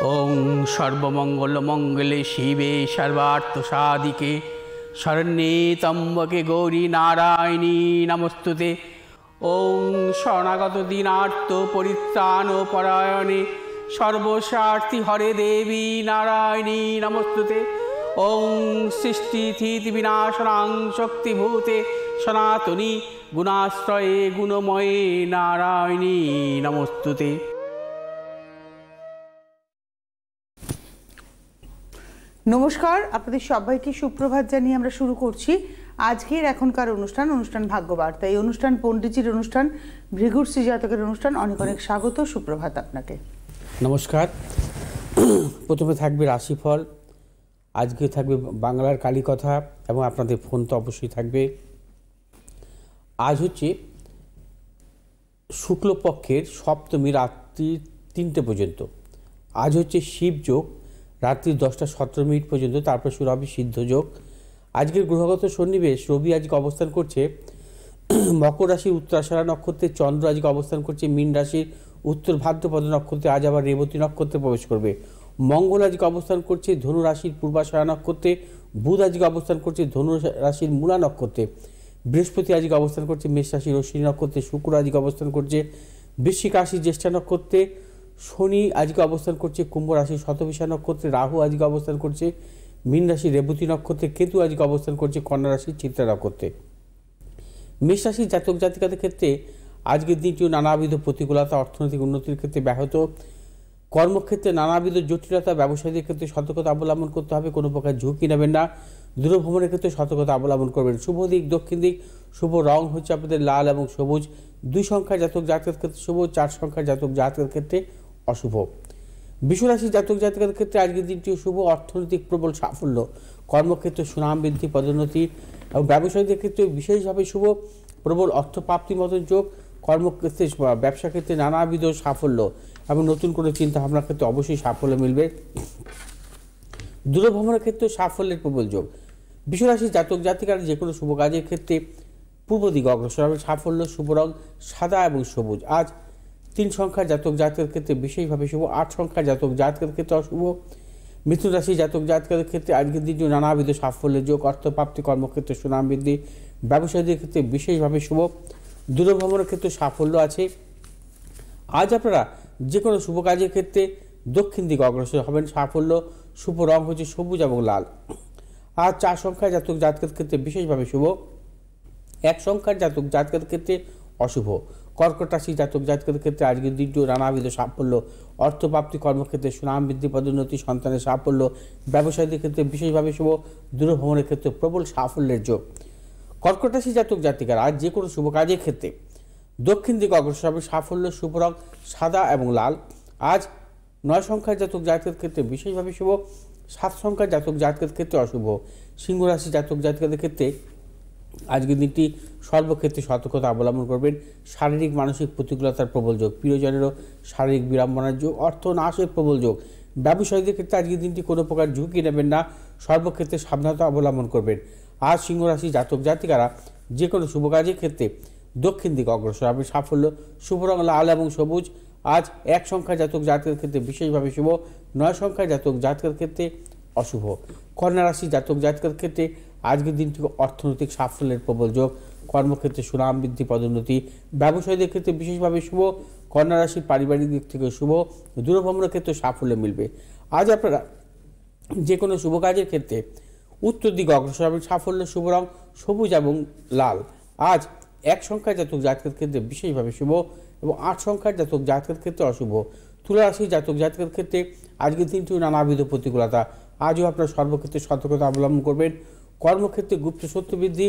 ওং সর্বমঙ্গলমঙ্গলে শিবে সর্বার্থসাধিকে শরণ্যে ত্র্যম্বকে গৌরী নারায়ণী নমস্তুতে। ওং শরণাগত দীনার্ত পরিত্রাণ পরায়ণে সর্বস্বার্থী হরে দেবী নারায়ণী নমস্তুতে। ওং সৃষ্টিস্থিতি বিনাশনাং শক্তিভূতে সনাতনী গুণাশ্রয়ে গুণময়ে নারায়ণী নমস্তুতে। নমস্কার, আপনাদের সবাইকে সুপ্রভাত জানিয়ে আমরা শুরু করছি আজকের এখনকার অনুষ্ঠান ভাগ্যবার্তা। এই অনুষ্ঠান পণ্ডিতজির অনুষ্ঠান, ভৃগুশ্রী জাতকের অনুষ্ঠান। অনেক অনেক স্বাগত, সুপ্রভাত আপনাকে। নমস্কার। প্রথমে থাকবে রাশিফল, আজকে থাকবে বাংলার কালীকথা এবং আপনাদের ফোন তো অবশ্যই থাকবে। আজ হচ্ছে শুক্লপক্ষের সপ্তমী রাত্রি 3টে পর্যন্ত। আজ হচ্ছে শিবযোগ রাত্রি 10টা 17 মিনিট পর্যন্ত, তারপর শুরু হবে সিদ্ধযোগ। আজকের গ্রহগত সন্নিবেশ, রবি আজকে অবস্থান করছে মকর রাশির উত্তরাষাঢ়া নক্ষত্রে, চন্দ্র আজকে অবস্থান করছে মীন রাশির উত্তর ভাদ্রপদ নক্ষত্রে, আজ আবার রেবতী নক্ষত্রে প্রবেশ করবে। মঙ্গল আজকে অবস্থান করছে ধনু রাশির পূর্বাষাঢ়া নক্ষত্রে, বুধ আজকে অবস্থান করছে ধনু রাশির মূলা নক্ষত্রে, বৃহস্পতি আজকে অবস্থান করছে মেষ রাশির অশ্বিনী নক্ষত্রে, শুক্র আজকে অবস্থান করছে বৃশ্চিক রাশির জ্যেষ্ঠা নক্ষত্রে, শনি আজকে অবস্থান করছে কুম্ভ রাশির শতবিশা নক্ষত্রে, রাহু আজকে অবস্থান করছে মীন রাশির রেবতী নক্ষত্রে, কেতু আজকে অবস্থান করছে কন্যা রাশির চিত্রা নক্ষত্রে। মেষ রাশির জাতক জাতিকাদের ক্ষেত্রে আজকের দিনটিও নানাবিধ প্রতিকূলতা, অর্থনৈতিক উন্নতির ক্ষেত্রে ব্যাহত, কর্মক্ষেত্রে নানাবিধ জটিলতা, ব্যবসায়ীদের ক্ষেত্রে সতর্কতা অবলম্বন করতে হবে, কোনো প্রকার ঝুঁকি নেবেন না, দূরভ্রমণের ক্ষেত্রে সতর্কতা অবলম্বন করবেন। শুভ দিক দক্ষিণ দিক, শুভ রং হচ্ছে আপনাদের লাল এবং সবুজ। 2 সংখ্যার জাতক জাতকের ক্ষেত্রে শুভ, 4 সংখ্যার জাতক জাতকের ক্ষেত্রে অশুভ। বিশ্বরাশির জাতক জাতিকাদের ক্ষেত্রে আজকের দিনটিও শুভ, অর্থনৈতিক প্রবল সাফল্য, কর্মক্ষেত্রে সুনাম বৃদ্ধি, পদোন্নতি এবং ব্যবসায়ীদের ক্ষেত্রে বিশেষভাবে শুভ, প্রবল অর্থপ্রাপ্তি মতন যোগ, কর্মক্ষেত্রে ব্যবসা ক্ষেত্রে নানাবিধ সাফল্য এবং নতুন কোনো চিন্তা ভাবনার ক্ষেত্রে অবশ্যই সাফল্য মিলবে। দূরভ্রমণের ক্ষেত্রে সাফল্যের প্রবল যোগ। বিশ্বরাশির জাতক জাতিকারা যে কোনো শুভ কাজের ক্ষেত্রে পূর্ব দিকে অগ্রসর হবে, সাফল্য, শুভ রং সাদা এবং সবুজ। আজ 3 সংখ্যার জাতক জাতকের ক্ষেত্রে বিশেষভাবে শুভ, 8 সংখ্যার জাতক জাতকের ক্ষেত্রে অশুভ। মিথুন রাশির জাতক জাতকের ক্ষেত্রে আজকের দিনটি নানাবিধ সাফল্যের যোগ, অর্থপ্রাপ্তি, কর্মক্ষেত্রে সুনাম বৃদ্ধি, ব্যবসায়ীদের ক্ষেত্রে বিশেষভাবে শুভ, দূরভ্রমণের ক্ষেত্রে সাফল্য আছে। আজ আপনারা যে কোনো শুভ কাজের ক্ষেত্রে দক্ষিণ দিকে অগ্রসর হবেন, সাফল্য, শুভ রং হচ্ছে সবুজ এবং লাল। আজ 4 সংখ্যার জাতক জাতকের ক্ষেত্রে বিশেষভাবে শুভ, 1 সংখ্যার জাতক জাতকের ক্ষেত্রে অশুভ। কর্কট রাশির জাতক জাতকের ক্ষেত্রে আজকের দিনটিও নানাবিধ সাফল্য, অর্থপ্রাপ্তি, কর্মক্ষেত্রে সুনাম বৃদ্ধি, পদোন্নতি, সন্তানের সাফল্য, ব্যবসায়ীদের ক্ষেত্রে বিশেষভাবে শুভ, দূরভ্রমণের ক্ষেত্রে প্রবল সাফল্যের যোগ। কর্কট রাশির জাতক জাতিকারা আজ যে কোনো শুভ কাজের ক্ষেত্রে দক্ষিণ দিকে অগ্রসর হবে, সাফল্য, শুভ রং সাদা এবং লাল। আজ 9 সংখ্যার জাতক জাতকের ক্ষেত্রে বিশেষভাবে শুভ, 7 সংখ্যার জাতক জাতকের ক্ষেত্রে অশুভ। সিংহ রাশির জাতক জাতিকাদের ক্ষেত্রে আজকের দিনটি সর্বক্ষেত্রে সতর্কতা অবলম্বন করবেন। শারীরিক মানসিক প্রতিকূলতার প্রবল যোগ, প্রিয়জনেরও শারীরিক বিড়ম্বনার যোগ, অর্থ নাশের প্রবল যোগ। ব্যবসায়ীদের ক্ষেত্রে আজকের দিনটি কোনো প্রকার ঝুঁকি নেবেন না, সর্বক্ষেত্রে সাবধানতা অবলম্বন করবেন। আজ সিংহ রাশির জাতক জাতিকারা যে কোনো শুভ কাজের ক্ষেত্রে দক্ষিণ দিকে অগ্রসর হবে, সাফল্য, শুভ রং লাল এবং সবুজ। আজ 1 সংখ্যার জাতক জাতকের ক্ষেত্রে বিশেষভাবে শুভ, 9 সংখ্যার জাতক জাতকের ক্ষেত্রে অশুভ। কন্যা রাশির জাতক জাতকের ক্ষেত্রে আজকের দিনটি অর্থনৈতিক সাফল্যের প্রবল যোগ, কর্মক্ষেত্রে সুনাম বৃদ্ধি, পদোন্নতি, ব্যবসায়ীদের ক্ষেত্রে বিশেষভাবে শুভ। কন্যা রাশির পারিবারিক দিক থেকে শুভ, দূরভ্রমণের ক্ষেত্রে সাফল্য মিলবে। আজ আপনারা যে কোনো শুভ কাজের ক্ষেত্রে উত্তর দিকে অগ্রসর হবেন, সাফল্য, শুভ রং সবুজ এবং লাল। আজ 1 সংখ্যার জাতক জাতকের ক্ষেত্রে বিশেষভাবে শুভ এবং 8 সংখ্যার জাতক জাতকের ক্ষেত্রে অশুভ। তুলা রাশির জাতক জাতকের ক্ষেত্রে আজকের দিনটিও নানাবিধ প্রতিকূলতা, আজও আপনার সর্বক্ষেত্রে সতর্কতা অবলম্বন করবেন। কর্মক্ষেত্রে গুপ্ত শত্রু বৃদ্ধি,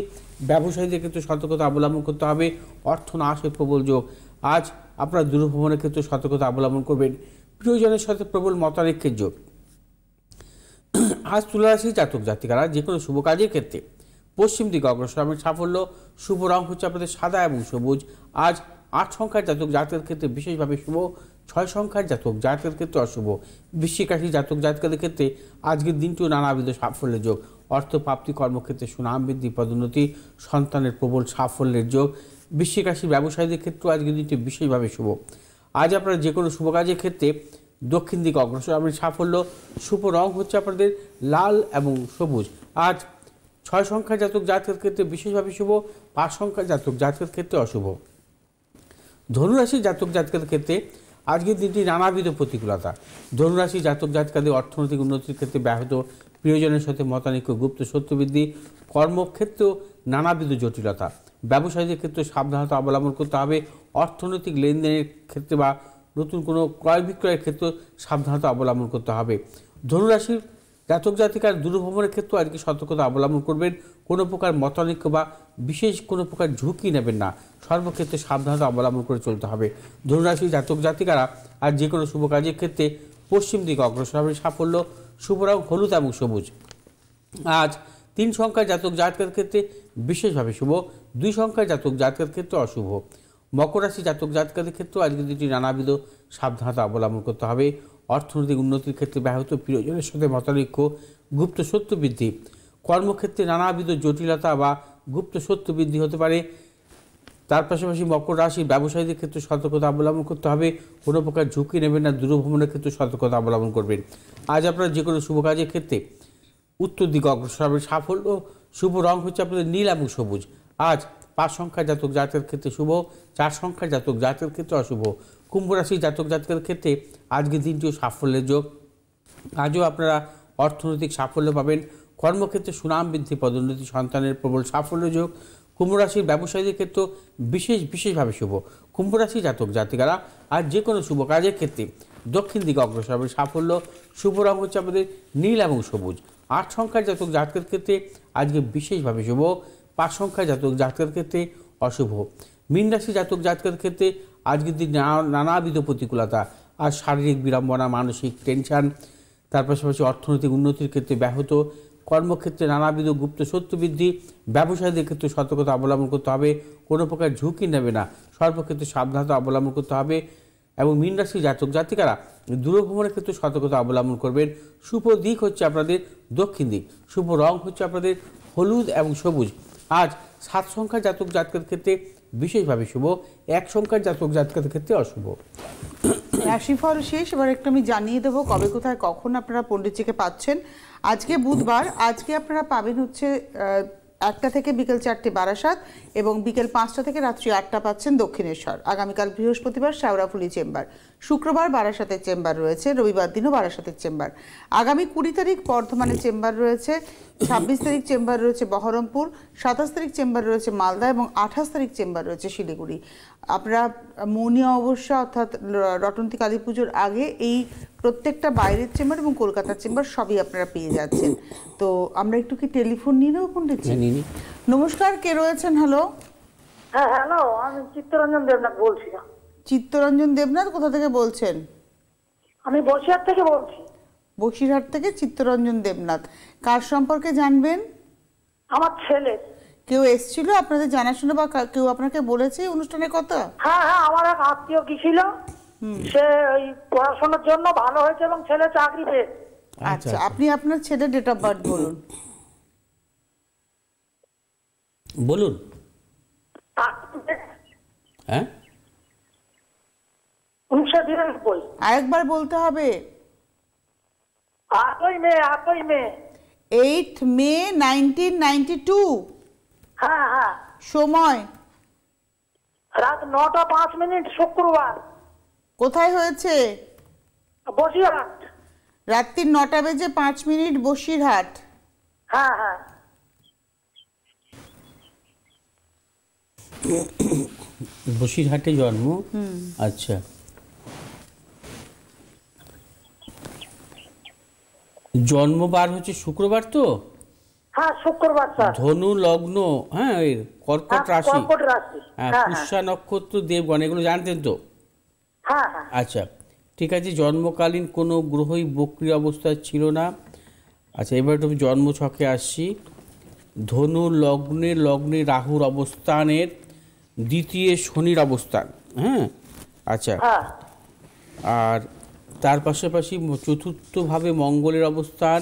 ব্যবসায়ীদের ক্ষেত্রে সতর্কতা অবলম্বন করতে হবে, অর্থ নাশের প্রবল যোগ। আজ আপনার দূরভ্রমণের ক্ষেত্রে সতর্কতা অবলম্বন করবেন, প্রিয়জনের সাথে প্রবল মতানৈক্যের যোগ। আজ তুলা রাশির জাতক জাতিকারা যে কোনো শুভ কাজের ক্ষেত্রে পশ্চিম দিকে অগ্রসর হবেন, সাফল্য, শুভ রং হচ্ছে আপনাদের সাদা এবং সবুজ। আজ 8 সংখ্যার জাতক জাতকের ক্ষেত্রে বিশেষভাবে শুভ, 6 সংখ্যার জাতক জাতকের ক্ষেত্রে অশুভ। বৃশ্চিক রাশির জাতক জাতকের ক্ষেত্রে আজকের দিনটিও নানাবিধ সাফল্যের যোগ, অর্থপ্রাপ্তি, কর্মক্ষেত্রে সুনাম বৃদ্ধি, পদোন্নতি, সন্তানের প্রবল সাফল্যের যোগ। বৃশ্চিক রাশির ব্যবসায়ীদের ক্ষেত্রেও আজকের দিনটি বিশেষভাবে শুভ। আজ আপনারা যে কোনো শুভ কাজের ক্ষেত্রে দক্ষিণ দিকে অগ্রসর হবেন। সাফল্য শুভ রং হচ্ছে আপনাদের লাল এবং সবুজ। আজ 6 সংখ্যার জাতক জাতকের ক্ষেত্রে বিশেষভাবে শুভ, 5 সংখ্যার জাতক জাতকের ক্ষেত্রে অশুভ। ধনুরাশির জাতক জাতকের ক্ষেত্রে আজকের দিনটি নানাবিধ প্রতিকূলতা। ধনুরাশি জাতক জাতকাদের অর্থনৈতিক উন্নতির ক্ষেত্রে ব্যাহত, প্রিয়জনের সাথে মতানৈক্য, গুপ্ত শত্রুবৃদ্ধি, কর্মক্ষেত্রেও নানাবিধ জটিলতা। ব্যবসায়ীদের ক্ষেত্রে সাবধানতা অবলম্বন করতে হবে। অর্থনৈতিক লেনদেনের ক্ষেত্রে বা নতুন কোনো ক্রয় বিক্রয়ের ক্ষেত্রে সাবধানতা অবলম্বন করতে হবে। ধনুরাশির জাতক জাতিকার দূরভ্রমণের ক্ষেত্রে আজকে সতর্কতা অবলম্বন করবেন। কোনো প্রকার মতানৈক্য বা বিশেষ কোনো প্রকার ঝুঁকি নেবেন না, সর্বক্ষেত্রে সাবধানতা অবলম্বন করে চলতে হবে। ধনুরাশির জাতক জাতিকারা আর যে কোনো শুভ কাজের ক্ষেত্রে পশ্চিম দিকে অগ্রসর হবে। সাফল্য শুভ রং হলুদ এবং সবুজ। আজ 3 সংখ্যার জাতক জাতকের ক্ষেত্রে বিশেষভাবে শুভ, 2 সংখ্যার জাতক জাতকের ক্ষেত্রে অশুভ। মকর রাশি জাতক জাতকের ক্ষেত্রেও আজকের দিনটি নানাবিধ সাবধানতা অবলম্বন করতে হবে। অর্থনৈতিক উন্নতির ক্ষেত্রে ব্যাহত, প্রিয়জনের সাথে মতানৈক্য, গুপ্ত শত্রু বৃদ্ধি, কর্মক্ষেত্রে নানাবিধ জটিলতা বা গুপ্ত শত্রু বৃদ্ধি হতে পারে। তার পাশাপাশি মকর রাশির ব্যবসায়ীদের ক্ষেত্রে সতর্কতা অবলম্বন করতে হবে। কোনো প্রকার ঝুঁকি নেবেন না, দূরভ্রমণের ক্ষেত্রে সতর্কতা অবলম্বন করবেন। আজ আপনারা যে কোনো শুভ কাজের ক্ষেত্রে উত্তর দিকে অগ্রসর হবে। সাফল্য শুভ রং হচ্ছে আপনাদের নীল এবং সবুজ। আজ 5 সংখ্যার জাতক জাতকের ক্ষেত্রে শুভ, 4 সংখ্যার জাতক জাতকের ক্ষেত্রে অশুভ। কুম্ভ রাশির জাতক জাতকের ক্ষেত্রে আজকের দিনটিও সাফল্যের যোগ। আজও আপনারা অর্থনৈতিক সাফল্য পাবেন। কর্মক্ষেত্রে সুনাম বৃদ্ধি, পদোন্নতি, সন্তানের প্রবল সাফল্য যোগ। কুম্ভ রাশির ব্যবসায়ীদের ক্ষেত্রে বিশেষভাবে শুভ। কুম্ভ রাশির জাতক জাতিকারা আর যে কোনো শুভ কাজের ক্ষেত্রে দক্ষিণ দিকে অগ্রসর হবে। সাফল্য শুভ রং হচ্ছে আমাদের নীল এবং সবুজ। 8 সংখ্যার জাতক জাতকের ক্ষেত্রে আজকে বিশেষভাবে শুভ, 5 সংখ্যার জাতক জাতকের ক্ষেত্রে অশুভ। মীন রাশি জাতক জাতকের ক্ষেত্রে আজকের দিন নানাবিধ প্রতিকূলতা আর শারীরিক বিড়ম্বনা, মানসিক টেনশন, তার পাশাপাশি অর্থনৈতিক উন্নতির ক্ষেত্রে ব্যাহত, কর্মক্ষেত্রে নানাবিধ গুপ্ত শত্রু বৃদ্ধি। ব্যবসায়ীদের ক্ষেত্রে সতর্কতা অবলম্বন করতে হবে। কোনো প্রকার ঝুঁকি নেবে না, সর্বক্ষেত্রে সাবধানতা অবলম্বন করতে হবে। এবং মীন রাশির জাতক জাতিকারা দূরভ্রমণের ক্ষেত্রে সতর্কতা অবলম্বন করবেন। শুভ দিক হচ্ছে আপনাদের দক্ষিণ দিক, শুভ রং হচ্ছে আপনাদের হলুদ এবং সবুজ। আজ 7 সংখ্যার জাতক জাতকের ক্ষেত্রে বিশেষভাবে শুভ, 1 সংখ্যার জাতক জাতকের ক্ষেত্রে অশুভ। রাশিফল শেষ, এবার একটু আমি জানিয়ে দেবো কবে কোথায় কখন আপনারা পণ্ডিতজিকে পাচ্ছেন। আজকে বুধবার, আজকে আপনারা পাবেন হচ্ছে 1টা থেকে বিকেল 4টে বারাসাত এবং বিকেল 5টা থেকে রাত্রি 8টা পাচ্ছেন দক্ষিণেশ্বর। আগামীকাল বৃহস্পতিবার শেওড়াফুলি চেম্বার, শুক্রবার বারাসাতের চেম্বার রয়েছে, রবিবার দিনও বারাসাতের চেম্বার। আগামী 20 তারিখ বর্ধমানে চেম্বার রয়েছে, 26 তারিখ চেম্বার রয়েছে বহরমপুর, 27 তারিখ চেম্বার রয়েছে মালদা এবং 28 তারিখ চেম্বার রয়েছে শিলিগুড়ি। আপনারা মৌনিয়া অবস্যা অর্থাৎ রটন্তী কালী পুজোর আগে এই প্রত্যেকটা বাইরের চেম্বার এবং কলকাতার চেম্বার সবই আপনারা পেয়ে যাচ্ছেন। তো আমরা একটু কি টেলিফোন নিয়ে নেবো পণ্ডিতজি? নমস্কার, কে রয়েছেন? হ্যালো। হ্যাঁ হ্যালো, আমি চিত্তরঞ্জন দেবনাথ বলছিলাম। চিত্তরঞ্জন দেবনাথ, কোথা থেকে বলছেন? আমি বসিরহাট থেকে বলছি। বসিরহাট থেকে চিত্তরঞ্জন দেবনাথ, কার সম্পর্কে জানবেন? আমার ছেলে। কেউ এসেছিল আপনাদের জানাশোনা বা কেউ আপনাকে বলেছে অনুষ্ঠানের কথা? হ্যাঁ হ্যাঁ, আমার এক আত্মীয় গেছিল, সে ওই পড়াশোনার জন্য ভালো হয়েছে এবং ছেলে চাকরি পেয়েছে। আচ্ছা, আপনি আপনার ছেলের ডেট অফ বার্থ বলুন। বলুন। হ্যাঁ, 1992। আরেকবার বলতে হবে। 8ই মে। 8 মে 1992। হ্যাঁ হ্যাঁ। সময়? রাত 9টা 5 মিনিট, শুক্রবার। কোথায় হয়েছে? বসিরহাট। রাত্রি 9টা বেজে 5 মিনিট, বসিরহাট। হ্যাঁ হ্যাঁ। বসিরহাটে জন্ম। আচ্ছা, জন্মবার হচ্ছে শুক্রবার তো? হ্যাঁ শুক্রবার স্যার। ধনু লগ্ন, হ্যাঁ কর্কট রাশি, কর্কট রাশি। হ্যাঁ পুষ্যা নক্ষত্র, দেবগণ, এগুলো জানতেন তো? হ্যাঁ হ্যাঁ। আচ্ছা ঠিক আছে, জন্মকালীন কোনো গ্রহই বক্রী অবস্থায় ছিল না। আচ্ছা এবার একটু জন্ম ছকে আসছি। ধনু লগ্নে রাহুর অবস্থানের দ্বিতীয় শনির অবস্থান, হ্যাঁ আচ্ছা, আর তার পাশাপাশি চতুর্থভাবে মঙ্গলের অবস্থান,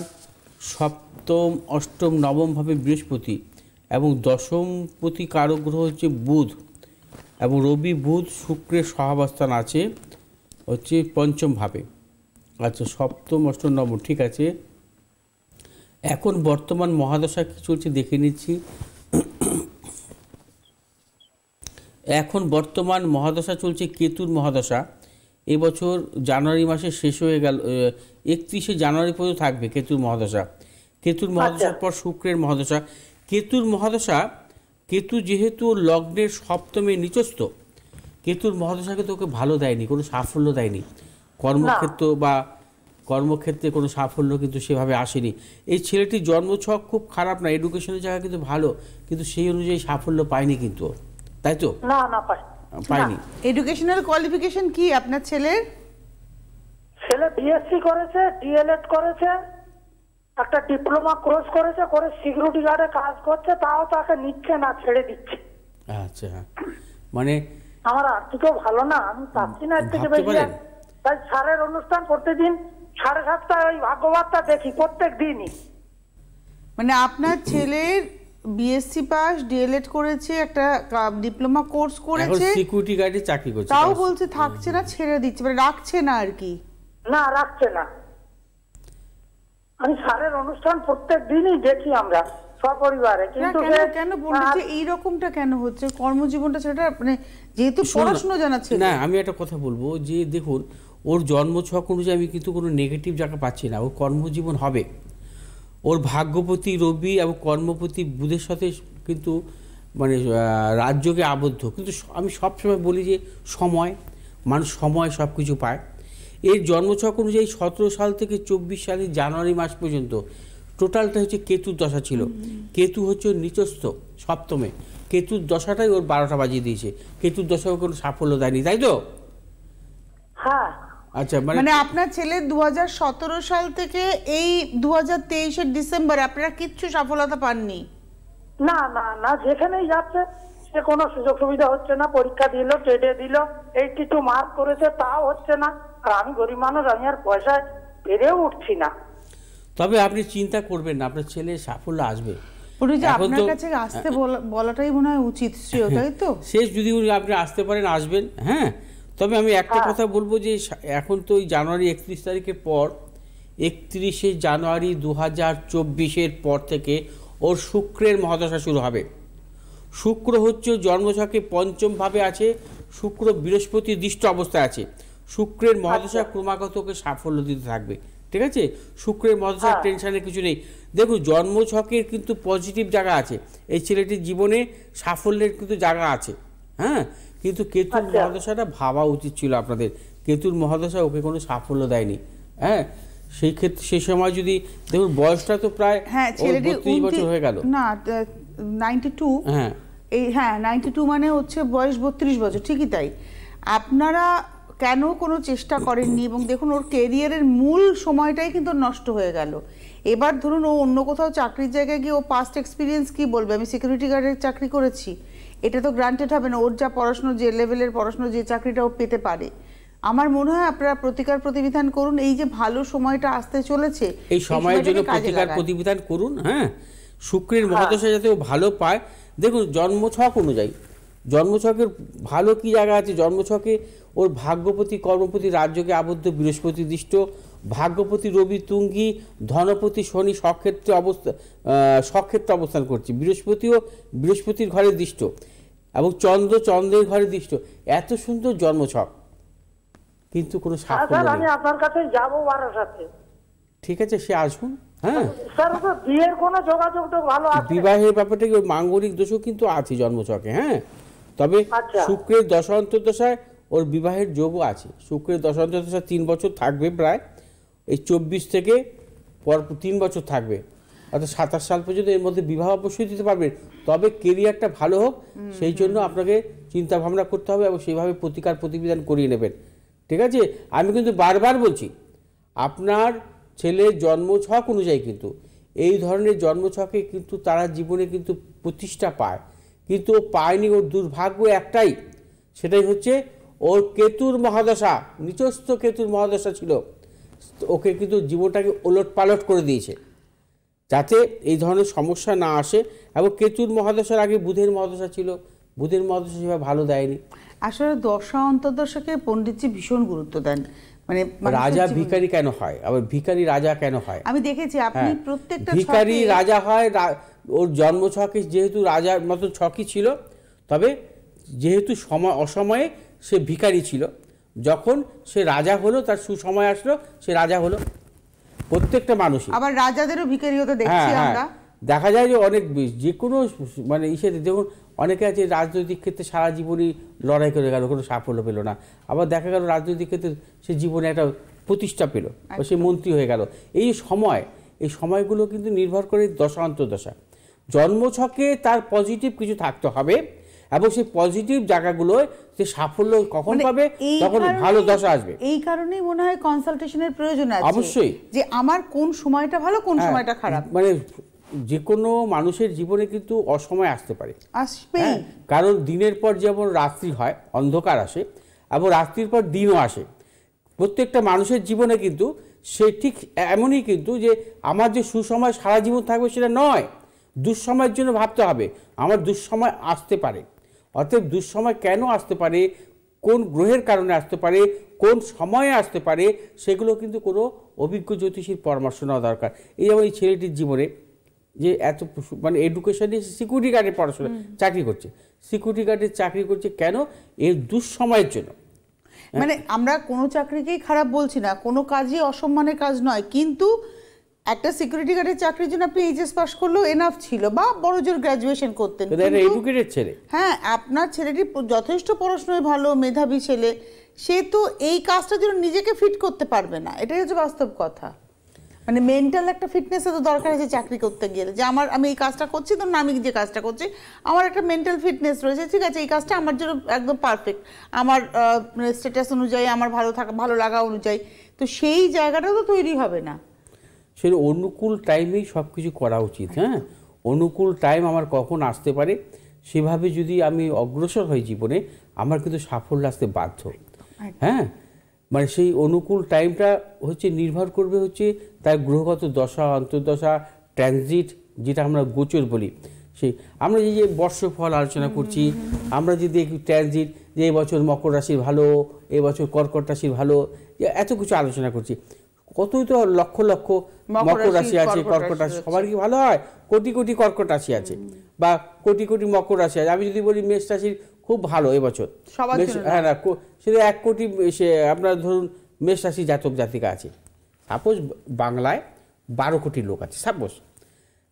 সপ্তম অষ্টম নবমভাবে বৃহস্পতি এবং দশমপতি কারক গ্রহ হচ্ছে বুধ, এবং রবি বুধ শুক্রের সহাবস্থান আছে হচ্ছে পঞ্চম ভাবে। আচ্ছা, সপ্তম অষ্টম নবম, ঠিক আছে। এখন বর্তমান মহাদশা কি চলছে দেখে নিচ্ছি। এখন বর্তমান মহাদশা চলছে কেতুর মহাদশা। এবছর জানুয়ারি মাসে শেষ হয়ে গেল, 31শে জানুয়ারি পর্যন্ত থাকবে কেতুর মহাদশা। কেতুর মহাদশার পর শুক্রের মহাদশা। কেতুর মহাদশা, কেতু যেহেতু লগ্নের সপ্তমে নিচস্থ, কেতুর মহাদশাকে তোকে ভালো দেয়নি, কোনো সাফল্য দেয়নি। কর্মক্ষেত্রে কোনো সাফল্য কিন্তু সেভাবে আসেনি। এই ছেলেটির জন্মছক খুব খারাপ না, এডুকেশনের জায়গা কিন্তু ভালো, কিন্তু সেই অনুযায়ী সাফল্য পায়নি কিন্তু, তাই তো? না পায়নি। এডুকেশনাল কোয়ালিফিকেশন কি আপনার ছেলের? ছেলে বিএসসি করেছে, ডিএলএড করেছে, একটা ডিপ্লোমা কোর্স করেছে, করে সিকিউরিটি গার্ডে কাজ করছে, তাও তাকে নিচ্ছে না, ছেড়ে দিচ্ছে। আচ্ছা, মানে আমার আর্থিকও ভালো না, আমি পাচ্ছি না এর থেকে ভাবতে বেশি। পারেন? তাই স্যারের অনুষ্ঠান প্রতিদিন 7:30 ওই ভাগ্যবার্তা দেখি প্রত্যেক দিনই। মানে আপনার ছেলের বিএসসি পাস, ডিএলএড করেছে, একটা ডিপ্লোমা কোর্স এখন করেছে, সিকিউরিটি গার্ডে চাকরি করছে, তাও বলছে থাকছে না, ছেড়ে দিচ্ছে, মানে রাখছে না আর কি। না, রাখছে না। আমি স্যারের অনুষ্ঠান প্রত্যেক দিনই দেখি আমরা সপরিবারে, না, কিন্তু কেন বলছে এইরকমটা কেন হচ্ছে? কর্মজীবনটা সেটা মানে যেহেতু পড়াশোনা জানাচ্ছে না। আমি একটা কথা বলবো যে দেখুন, ওর জন্মছক অনুযায়ী আমি কিন্তু কোনো নেগেটিভ জায়গা পাচ্ছি না। ওর কর্মজীবন হবে, ওর ভাগ্যপতি রবি এবং কর্মপতি বুধের সাথে কিন্তু মানে রাজযোগে আবদ্ধ। কিন্তু আমি সবসময় বলি যে মানুষ সময় সব কিছু পায়। এর জন্মছক অনুযায়ী 17 সাল থেকে 24 সালের জানুয়ারি মাস পর্যন্ত টোটালটা হচ্ছে কেতুর দশা ছিল। কেতু হচ্ছে নিচস্থ সপ্তমে, কেতুর দশাটাই ওর 12টা বাজিয়ে দিয়েছে। কেতুর দশাও কোনো সাফল্য দেয়নি, তাই তো? হ্যাঁ। আচ্ছা, মানে আপনার ছেলে 2017 সাল থেকে এই 2023-এর ডিসেম্বর আপনারা কিচ্ছু সফলতা পাননি? না, যেখানেই যাচ্ছে সে কোনো সুযোগ সুবিধা হচ্ছে না। পরীক্ষা দিল, টেটে দিল, 82 মার্ক করেছে, তাও হচ্ছে না। আর আমি গরিব মানুষ, আমি আর পয়সায় পেরেও উঠছি না। তবে আপনি চিন্তা করবেন না, আপনার ছেলে সাফল্য আসবে। আপনার কাছে আসতে বলাটাই মনে হয় উচিত, তাই তো? শেষ যদি আপনি আসতে পারেন, আসবেন। হ্যাঁ, তবে আমি একটা কথা বলবো যে এখন তো ওই জানুয়ারি 31 তারিখের পর, 31শে জানুয়ারি 2024-এর পর থেকে ওর শুক্রের মহাদশা শুরু হবে। শুক্র হচ্ছে জন্মছকে পঞ্চম ভাবে আছে, শুক্র বৃহস্পতি দৃষ্ট অবস্থায় আছে। শুক্রের মহাদশা ক্রমাগত ওকে সাফল্য দিতে থাকবে, ঠিক আছে? শুক্রের মহাদশার টেনশনের কিছু নেই। দেখুন, জন্মছকের কিন্তু পজিটিভ জায়গা আছে, এই ছেলেটির জীবনে সাফল্যের কিন্তু জায়গা আছে। হ্যাঁ, কিন্তু কেতুর মহাদশাটা ভাবা উচিত ছিল আপনাদের। কেতুর মহাদশা ওকে কোনো সাফল্য দেয়নি। হ্যাঁ, সেই ক্ষেত্রে সেই সময় যদি দেখুন, বয়সটা তো প্রায় 32 বছর হয়ে গেল না, 92। হ্যাঁ, 92 মানে হচ্ছে বয়স 32 বছর, ঠিকই তাই। আপনারা কেন কোনো চেষ্টা করেননি? এবং দেখুন, ওর কেরিয়ারের মূল সময়টাই কিন্তু নষ্ট হয়ে গেল। এবার ধরুন ও অন্য কোথাও চাকরির জায়গায় গিয়ে ও পাস্ট এক্সপিরিয়েন্স কি বলবে, আমি সিকিউরিটি গার্ডের চাকরি করেছি, এটা তো গ্রান্টেড হবে না। ওর যা পড়াশুনো, যে লেভেলের পড়াশুনো, যে চাকরিটা ও পেতে পারে, আমার মনে হয় আপনারা প্রতিকার প্রতিবিধান করুন। এই যে ভালো সময়টা আসতে চলেছে, এই সময়ের জন্য প্রতিকার প্রতিবিধান করুন। হ্যাঁ, শুক্রের মহাদশা যাতে ও ভালো পায়। দেখুন, জন্মছক অনুযায়ী, জন্মছকের ভালো কি জায়গা আছে, জন্মছকে ওর ভাগ্যপতি কর্মপতি রাজযোগে আবদ্ধ, বৃহস্পতি দৃষ্ট, ভাগ্যপতি রবি তুঙ্গি, ধনপতি শনি সক্ষেত্রে অবস্থান করছে, বৃহস্পতির ঘরে দৃষ্ট, এবং চন্দ্রের ঘরে দৃষ্ট। এত সুন্দর জন্মছক, কিন্তু কোনো সাফল্য নেই। আমি আপনার কাছে যাব বারাসাতে। ঠিক আছে, সে আসুন। হ্যাঁ স্যার, বিয়ের কোনো যোগাযোগ তো ভালো আছে? বিবাহের ব্যাপারটা কি, মাঙ্গলিক দোষও কিন্তু আছে জন্মছকে। হ্যাঁ, তবে শুক্রের দশা অন্তর্দশায় ওর বিবাহের যোগও আছে। শুক্রের দশা অন্তর্দশা 3 বছর থাকবে, প্রায় এই 24 থেকে পর 3 বছর থাকবে, অর্থাৎ 27 সাল পর্যন্ত। এর মধ্যে বিবাহ অবশ্যই দিতে পারবেন, তবে কেরিয়ারটা ভালো হোক, সেই জন্য আপনাকে চিন্তা ভাবনা করতে হবে এবং সেইভাবে প্রতিকার প্রতিবিধান করিয়ে নেবেন, ঠিক আছে? আমি কিন্তু বারবার বলছি, আপনার ছেলের জন্মছক অনুযায়ী কিন্তু এই ধরনের জন্মছকে কিন্তু তারা জীবনে কিন্তু প্রতিষ্ঠা পায়, কিন্তু ও পায়নি। ওর দুর্ভাগ্য একটাই, সেটাই হচ্ছে ওর কেতুর মহাদশা, নিচস্থ কেতুর মহাদশা ছিল, ওকে কিন্তু জীবনটাকে ওলট পালট করে দিয়েছে, যাতে এই ধরনের সমস্যা না আসে। এবং কেতুর মহাদশার আগে বুধের মহাদশা ছিল, বুধের মহাদশা সেভাবে ভালো দেয়নি। আসলে দশা অন্তর্দশাকে পণ্ডিতজি ভীষণ গুরুত্ব দেন। মানে রাজা ভিখারি কেন হয়, আবার ভিখারি রাজা কেন হয়? আমি দেখেছি আপনি হ্যাঁ, প্রত্যেকটা ভিখারি রাজা হয়। ওর জন্ম ছকে যেহেতু রাজার মতো ছকই ছিল, তবে যেহেতু অসময়ে সে ভিখারি ছিল, যখন সে রাজা হলো, তার সুসময় আসলো, সে রাজা হলো। প্রত্যেকটা মানুষই, আবার রাজাদেরও ভিখারি হতে দেখছি আমরা। দেখা যায় যে অনেক যে কোনো মানে ইসেতে দেখুন, অনেকে আছে রাজনৈতিক ক্ষেত্রে সারা জীবনই লড়াই করে গেল, কোনো সাফল্য পেল না। আবার দেখা গেল রাজনৈতিক ক্ষেত্রে সে জীবনে একটা প্রতিষ্ঠা পেল, বা সে মন্ত্রী হয়ে গেল। এই সময়গুলো কিন্তু নির্ভর করে দশা অন্তর্দশা। জন্মছকে তার পজিটিভ কিছু থাকতে হবে, এবং সেই পজিটিভ জায়গাগুলোয় সে সাফল্য কখন পাবে, তখন ভালো দশা আসবে। এই কারণেই মনে হয় কনসালটেশনের প্রয়োজন আছে অবশ্যই, যে আমার কোন সময়টা ভালো, কোন সময়টা খারাপ। মানে যে কোনো মানুষের জীবনে কিন্তু অসময় আসতে পারে, আসবে। কারণ দিনের পর যেমন রাত্রি হয়, অন্ধকার আসে, এবং রাত্রির পর দিনও আসে। প্রত্যেকটা মানুষের জীবনে কিন্তু সে ঠিক এমনই, কিন্তু যে আমার যে সুসময় সারা জীবন থাকবে সেটা নয়। দুঃসময়ের জন্য ভাবতে হবে আমার দুঃসময় আসতে পারে। অর্থাৎ দুঃসময় কেন আসতে পারে, কোন গ্রহের কারণে আসতে পারে, কোন সময়ে আসতে পারে, সেগুলো কিন্তু কোনো অভিজ্ঞ জ্যোতিষীর পরামর্শ নেওয়া দরকার। এই যেমন এই ছেলেটির জীবনে যে এত মানে এডুকেশনে সিকিউরিটি গার্ডের পড়াশোনা চাকরি করছে, সিকিউরিটি গার্ডের চাকরি করছে কেন? এর দুঃসময়ের জন্য। মানে আমরা কোনো চাকরিকেই খারাপ বলছি না, কোনো কাজই অসম্মানের কাজ নয়, কিন্তু একটা সিকিউরিটি গার্ডের চাকরির জন্য আপনি এইচএস পাস করলেও এনাফ ছিল, বা বড় জোর গ্র্যাজুয়েশন করতেন। এডুকেটেড ছেলে, হ্যাঁ, আপনার ছেলেটি যথেষ্ট পড়াশোনায় ভালো, মেধাবী ছেলে, সে তো এই কাজটার জন্য নিজেকে ফিট করতে পারবে না। এটাই হচ্ছে বাস্তব কথা। মানে মেন্টাল একটা ফিটনেসের তো দরকার আছে চাকরি করতে গেলে, যে আমি এই কাজটা করছি, তো না আমি যে কাজটা করছি আমার একটা মেন্টাল ফিটনেস রয়েছে, ঠিক আছে এই কাজটা আমার জন্য একদম পারফেক্ট, আমার স্ট্যাটাস অনুযায়ী, আমার ভালো লাগা অনুযায়ী, তো সেই জায়গাটাও তো তৈরি হবে না। সেই অনুকূল টাইমেই সব কিছু করা উচিত। হ্যাঁ, অনুকূল টাইম আমার কখন আসতে পারে, সেভাবে যদি আমি অগ্রসর হই জীবনে, আমার কিন্তু সাফল্য আসতে বাধ্য। হ্যাঁ, মানে সেই অনুকূল টাইমটা হচ্ছে নির্ভর করবে হচ্ছে তার গ্রহগত দশা অন্তর্দশা, ট্রানজিট, যেটা আমরা গোচর বলি। সেই আমরা যে বর্ষফল আলোচনা করছি, আমরা যদি একটু ট্রানজিট, যে এবছর মকর রাশির ভালো, এবছর কর্কট রাশির ভালো, এত কিছু আলোচনা করছি। কতই তো লক্ষ লক্ষ মকর রাশি আছে, কর্কট রাশি, সবার কি ভালো হয়? কোটি কোটি কর্কট রাশি আছে, বা কোটি কোটি মকর রাশি আছে। আমি যদি বলি মেষ রাশির খুব ভালো এবছর, হ্যাঁ না, সেটা 1 কোটি সে আপনার ধরুন মেষ রাশি জাতক জাতিকা আছে, সাপোজ বাংলায় 12 কোটি লোক আছে সাপোজ।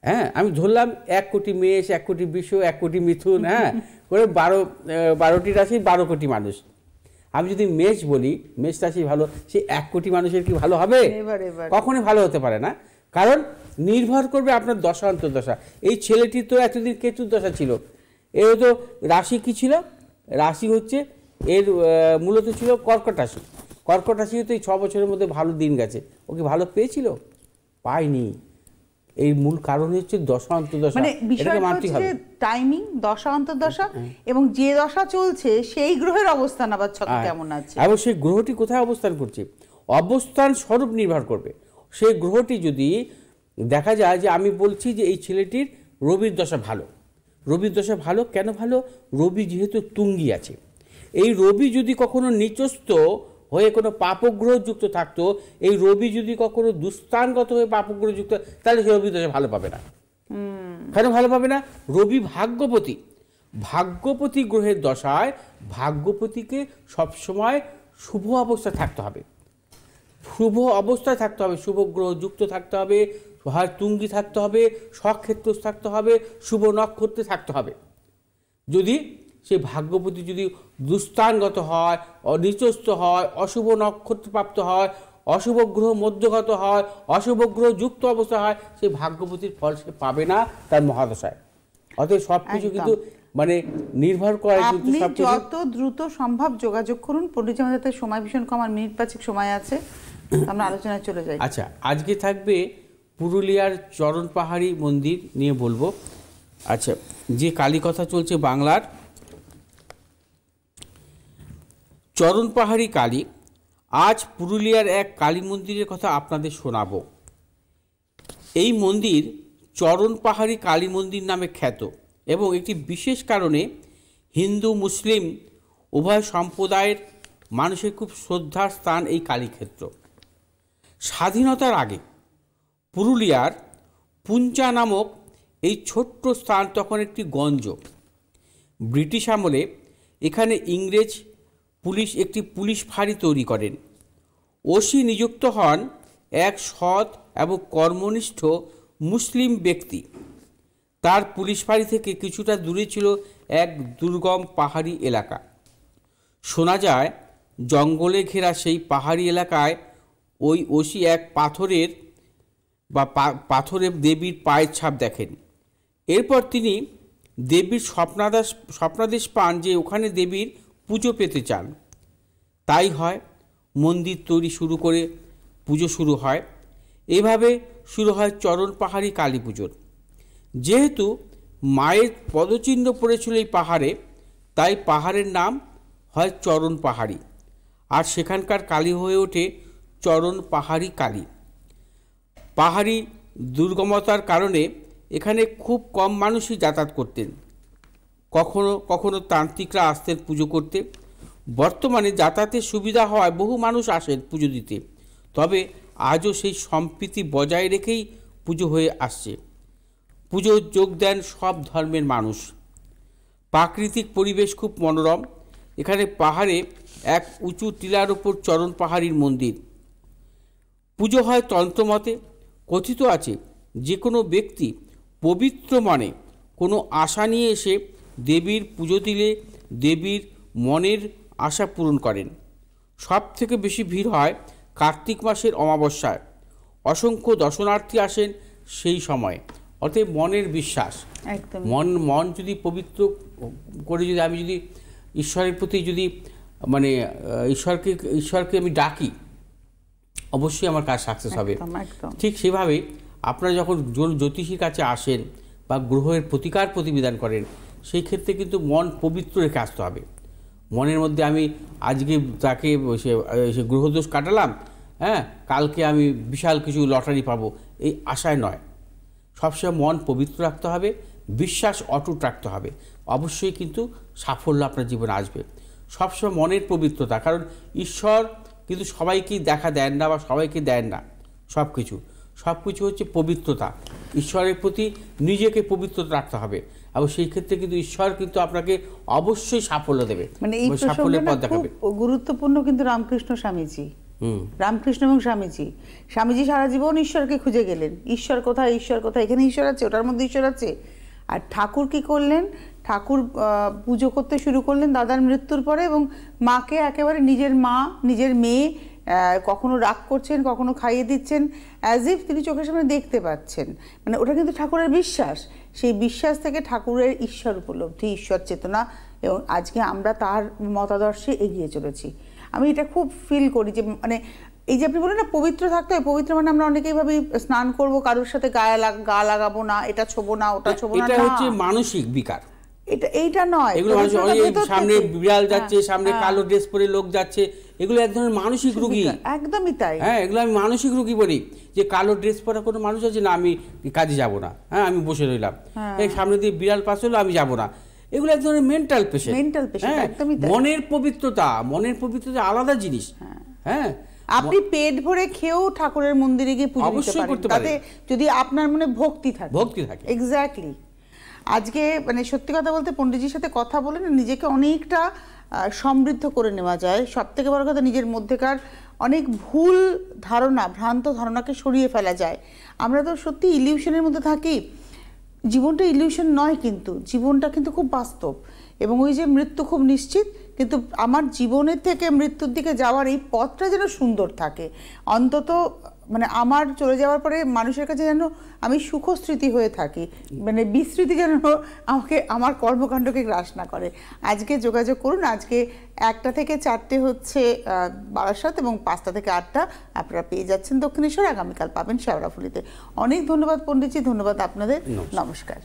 হ্যাঁ, আমি ধরলাম 1 কোটি মেষ, 1 কোটি বৃষ, 1 কোটি মিথুন, হ্যাঁ করে 12টি রাশি, 12 কোটি মানুষ। আমি যদি মেষ বলি, মেষ রাশি ভালো, সে 1 কোটি মানুষের কি ভালো হবে? কখনোই ভালো হতে পারে না, কারণ নির্ভর করবে আপনার দশা অন্তর্দশা। এই ছেলেটি তো এতদিন কেতুর দশা ছিল, এর তো রাশি কি ছিল? রাশি হচ্ছে এর মূলত ছিল কর্কট রাশি। কর্কট রাশি তো এই 6 বছরের মধ্যে ভালো দিন গেছে, ওকে ভালো পেয়েছিল? পায়নি। এই মূল কারণ হচ্ছে দশা অন্তর্দশা। মানে বিষয়টা হচ্ছে টাইমিং, দশা অন্তর্দশা, এবং যে দশা চলছে সেই গ্রহের অবস্থান আবার ছকে কেমন আছে, এবং সেই গ্রহটি কোথায় অবস্থান করছে, অবস্থান স্বরূপ নির্ভর করবে। সেই গ্রহটি যদি দেখা যায় যে, আমি বলছি যে এই ছেলেটির রবির দশা ভালো। রবির দশা ভালো কেন ভালো? রবি যেহেতু তুঙ্গি আছে, এই রবি যদি কখনো নিচস্থ হয়ে কোনো পাপগ্রহ যুক্ত থাকতো, এই রবি যদি কখনো দুস্থানগত হয়ে পাপগ্রহ যুক্ত, তাহলে সেই রবি দশা ভালো পাবে না। কেন ভালো পাবে না? রবি ভাগ্যপতি, ভাগ্যপতি গ্রহের দশায় ভাগ্যপতিকে সবসময় শুভ অবস্থায় থাকতে হবে, শুভ অবস্থায় থাকতে হবে, শুভ গ্রহ যুক্ত থাকতে হবে, হয় তুঙ্গি থাকতে হবে, স্বক্ষেত্র থাকতে হবে, শুভ নক্ষত্রে থাকতে হবে। যদি সেই ভাগ্যপতি যদি দুস্থানগত হয়, নিচস্থ হয়, অশুভ নক্ষত্র প্রাপ্ত হয়, অশুভ গ্রহ মধ্যগত হয়, অশুভ গ্রহ যুক্ত অবস্থা হয়, সেই ভাগ্যপতির ফল সে পাবে না তার মহাদশায়। অতএব সবকিছু কিন্তু মানে নির্ভর করে। আপনি যত দ্রুত সম্ভব যোগাযোগ করুন। পণ্ডিত আমাদের সময় ভীষণ কম, আর মিনিট 5 সময় আছে, আমরা আলোচনায় চলে যাই। আচ্ছা, আজকে থাকবে পুরুলিয়ার চরণ পাহাড়ি মন্দির নিয়ে বলবো। আচ্ছা, যে কালী কথা চলছে বাংলার, চরণ পাহাড়ি কালী, আজ পুরুলিয়ার এক কালী মন্দিরের কথা আপনাদের শোনাবো। এই মন্দির চরণ পাহাড়ি কালী মন্দির নামে খ্যাত, এবং একটি বিশেষ কারণে হিন্দু মুসলিম উভয় সম্প্রদায়ের মানুষের খুব শ্রদ্ধার স্থান এই কালীক্ষেত্র। স্বাধীনতার আগে পুরুলিয়ার পুঞ্চা নামক এই ছোট্ট স্থান তখন একটি গঞ্জ। ব্রিটিশ আমলে এখানে ইংরেজ পুলিশ একটি পুলিশ ফাঁড়ি তৈরি করেন। ওসি নিযুক্ত হন এক সৎ এবং কর্মনিষ্ঠ মুসলিম ব্যক্তি। তার পুলিশ ফাঁড়ি থেকে কিছুটা দূরে ছিল এক দুর্গম পাহাড়ি এলাকা। শোনা যায় জঙ্গলে ঘেরা সেই পাহাড়ি এলাকায় ওই ওসি এক পাথরের দেবীর পায়ের ছাপ দেখেন। এরপর তিনি দেবীর স্বপ্নাদেশ পান যে ওখানে দেবীর পুজো পেতে চান। তাই হয়, মন্দির তৈরি শুরু করে পুজো শুরু হয়। এভাবে শুরু হয় চরণ পাহাড়ি কালী পুজোর। যেহেতু মায়ের পদচিহ্ন পড়েছিল এই পাহাড়ে, তাই পাহাড়ের নাম হয় চরণ পাহাড়ি, আর সেখানকার কালী হয়ে ওঠে চরণ পাহাড়ি কালী। পাহাড়ি দুর্গমতার কারণে এখানে খুব কম মানুষই যাতায়াত করতেন। কখনো কখনো তান্ত্রিকরা আসতেন পুজো করতে। বর্তমানে যাতায়াতের সুবিধা হওয়ায় বহু মানুষ আসেন পুজো দিতে, তবে আজও সেই সম্প্রীতি বজায় রেখেই পুজো হয়ে আসছে। পুজোয় যোগ দেন সব ধর্মের মানুষ। প্রাকৃতিক পরিবেশ খুব মনোরম। এখানে পাহাড়ে এক উঁচু টিলার ওপর চরণ পাহাড়ির মন্দির। পুজো হয় তন্ত্রমতে। কথিত আছে যে কোনো ব্যক্তি পবিত্র মনে কোনো আশা নিয়ে এসে দেবীর পুজো দিলে দেবীর মনের আশা পূরণ করেন। সব থেকে বেশি ভিড় হয় কার্তিক মাসের অমাবস্যায়। অসংখ্য দর্শনার্থী আসেন সেই সময়। অতএব মনের বিশ্বাস, মন যদি পবিত্র করে, যদি আমি যদি ঈশ্বরের প্রতি যদি ঈশ্বরকে আমি ডাকি, অবশ্যই আমার কাজ সাকসেস হবে। ঠিক সেভাবে আপনারা যখন জ্যোতিষীর কাছে আসেন বা গ্রহের প্রতিকার প্রতিবিধান করেন, সেই ক্ষেত্রে কিন্তু মন পবিত্র রেখে আসতে হবে। মনের মধ্যে আমি আজকে তাকে সে গ্রহদোষ কাটালাম, কালকে আমি বিশাল কিছু লটারি পাবো, এই আশায় নয়। সবসময় মন পবিত্র রাখতে হবে, বিশ্বাস অটুট রাখতে হবে। অবশ্যই কিন্তু সাফল্য আপনার জীবনে আসবে। সবসময় মনের পবিত্রতা, কারণ ঈশ্বর কিন্তু সবাইকেই দেখা দেন না বা সবাইকে দেন না সব কিছু হচ্ছে পবিত্রতা। ঈশ্বরের প্রতি নিজেকে পবিত্র রাখতে হবে, এবং সেই ক্ষেত্রে কিন্তু ঈশ্বর কিন্তু আপনাকে অবশ্যই সাফল্য দেবে, সাফল্যের পথ দেখাবে। গুরুত্বপূর্ণ কিন্তু রামকৃষ্ণ স্বামীজি, রামকৃষ্ণ এবং স্বামীজি সারা জীবন ঈশ্বরকে খুঁজে গেলেন। ঈশ্বর কোথায়, ঈশ্বর কোথায়, এখানে ঈশ্বর আছে, ওটার মধ্যে ঈশ্বর আছে। আর ঠাকুর কি করলেন, ঠাকুর পুজো করতে শুরু করলেন দাদার মৃত্যুর পরে, এবং মাকে একেবারে নিজের মা, নিজের মেয়ে, কখনো রাগ করছেন, কখনো খাইয়ে দিচ্ছেন, অ্যাজ ইফ তিনি চোখের সামনে দেখতে পাচ্ছেন। মানে ওটা কিন্তু ঠাকুরের বিশ্বাস। সেই বিশ্বাস থেকে ঠাকুরের ঈশ্বর উপলব্ধি, ঈশ্বর চেতনা, এবং আজকে আমরা তার মতাদর্শে এগিয়ে চলেছি। আমি এটা খুব ফিল করি যে মানে এই যে আপনি বলেন না পবিত্র থাকতে হয়, পবিত্র মানে আমরা অনেকেই ভাবি স্নান করবো, কারোর সাথে গা লাগাবো না, এটা ছোবো না, ওটা ছোবো না, এটা হচ্ছে মানসিক বিকার। এইটা নয়। এগুলো সামনে বিড়াল যাচ্ছে, সামনে কালো ড্রেস পরে লোক যাচ্ছে, এগুলো এক ধরনের মানসিক রোগী। একদমই তাই। এগুলো আমি মানসিক রোগী বলি। যে কালো ড্রেস পরা কোনো মানুষ আছে না, আমি কাজে যাব না, আমি বসে রইলাম, সামনে দিয়ে বিড়াল পাস হলো, আমি যাব না, এগুলো এক ধরনের মেন্টাল পেশেন্ট। মনের পবিত্রতা আলাদা জিনিস। আপনি পেট ভরে খেয়েও ঠাকুরের মন্দিরে গিয়ে পুজো করতে পারেন, তাতে যদি আপনার মনে ভক্তি থাকে। এক্স্যাক্টলি। আজকে মানে সত্যি কথা বলতে পণ্ডিতজির সাথে কথা বলে না নিজেকে অনেকটা সমৃদ্ধ করে নেওয়া যায়। সব থেকে বড় কথা, নিজের মধ্যেকার অনেক ভুল ধারণা, ভ্রান্ত ধারণাকে সরিয়ে ফেলা যায়। আমরা তো সত্যি ইলিউশনের মধ্যে থাকি। জীবনটা ইলিউশন নয়, কিন্তু জীবনটা কিন্তু খুব বাস্তব। এবং ওই যে মৃত্যু খুব নিশ্চিত, কিন্তু আমার জীবনের থেকে মৃত্যুর দিকে যাওয়ার এই পথটা যেন সুন্দর থাকে। অন্তত মানে আমার চলে যাওয়ার পরে মানুষের কাছে যেন আমি সুখস্মৃতি হয়ে থাকি, মানে বিস্মৃতি যেন আমাকে আমার কর্মকাণ্ডকে গ্রাস না করে। আজকে যোগাযোগ করুন। আজকে 1টা থেকে 4টে হচ্ছে বারাসাত, এবং 5টা থেকে 8টা আপনারা পেয়ে যাচ্ছেন দক্ষিণেশ্বর। আগামীকাল পাবেন শেওড়াফুলিতে। অনেক ধন্যবাদ পণ্ডিতজি, ধন্যবাদ আপনাদের। নমস্কার।